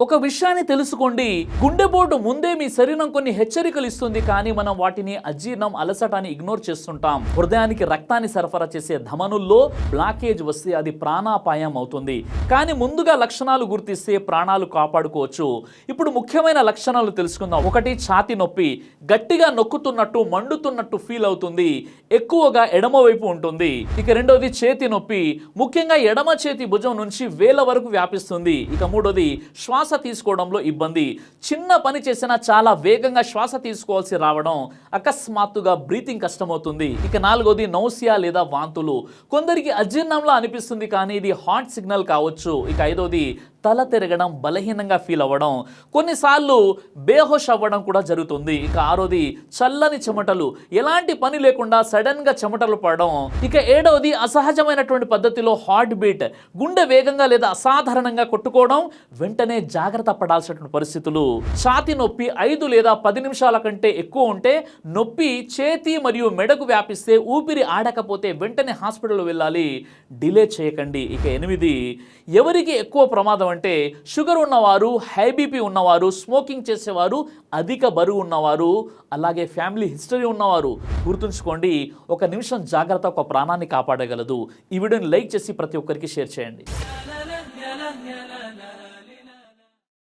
ఒక విషయాన్ని తెలుసుకోండి, గుండెపోటు ముందే మీ శరీరం కొన్ని హెచ్చరికలు ఇస్తుంది, కానీ మనం వాటిని అజీర్ణం, అలసట అని ఇగ్నోర్ చేస్తుంటాం. హృదయానికి రక్తాన్ని సరఫరా చేసే ధమనుల్లో బ్లాకేజ్ వస్తే అది ప్రాణాపాయం అవుతుంది. కానీ ముందుగా లక్షణాలు గుర్తిస్తే ప్రాణాలు కాపాడుకోవచ్చు. ఇప్పుడు ముఖ్యమైన లక్షణాలు తెలుసుకుందాం. ఒకటి, ఛాతీ నొప్పి, గట్టిగా నొక్కుతున్నట్టు, మండుతున్నట్టు ఫీల్ అవుతుంది, ఎక్కువగా ఎడమ వైపు ఉంటుంది. ఇక రెండోది, చేతి నొప్పి, ముఖ్యంగా ఎడమ చేతి భుజం నుంచి వేల వరకు వ్యాపిస్తుంది. ఇక మూడోది, శ్వాస తీసుకోవడంలో ఇబ్బంది, చిన్న పని చేసినా చాలా వేగంగా శ్వాస తీసుకోవాల్సి రావడం, అకస్మాత్తుగా బ్రీతింగ్ కష్టమవుతుంది. ఇక నాలుగోది, నౌసియా లేదా వాంతులు, కొందరికి అజీర్ణంలా అనిపిస్తుంది కానీ ఇది హార్ట్ సిగ్నల్ కావచ్చు. ఇక ఐదోది, తల తిరగడం, బలహీనంగా ఫీల్ అవ్వడం, కొన్నిసార్లు బేహోష్ అవ్వడం కూడా జరుగుతుంది. ఇక ఆరోది, చల్లని చెమటలు, ఎలాంటి పని లేకుండా సడన్ గా చెమటలు పడడం. ఇక ఏడవది, అసహజమైనటువంటి పద్ధతిలో హార్ట్ బీట్, గుండె వేగంగా లేదా అసాధారణంగా కొట్టుకోవడం, వెంటనే జాగ్రత్త పడాల్సినటువంటి పరిస్థితులు. ఛాతీ నొప్పి 5 లేదా 10 నిమిషాల కంటే ఎక్కువ ఉంటే, నొప్పి చేతి మరియు మెడకు వ్యాపిస్తే, ఊపిరి ఆడకపోతే వెంటనే హాస్పిటల్ వెళ్ళాలి, డిలే చేయకండి. ఇక 8, ఎవరికి ఎక్కువ ప్రమాదం అంటే షుగర్ ఉన్నవారు, హై బీపీ ఉన్నవారు, స్మోకింగ్ చేసేవారు, అధిక బరువు ఉన్నవారు, అలాగే ఫ్యామిలీ హిస్టరీ ఉన్నవారు. గుర్తుంచుకోండి, 1 నిమిషం జాగ్రత్త ఒక ప్రాణాన్ని కాపాడగలదు. ఈ వీడియోని లైక్ చేసి ప్రతి ఒక్కరికి షేర్ చేయండి.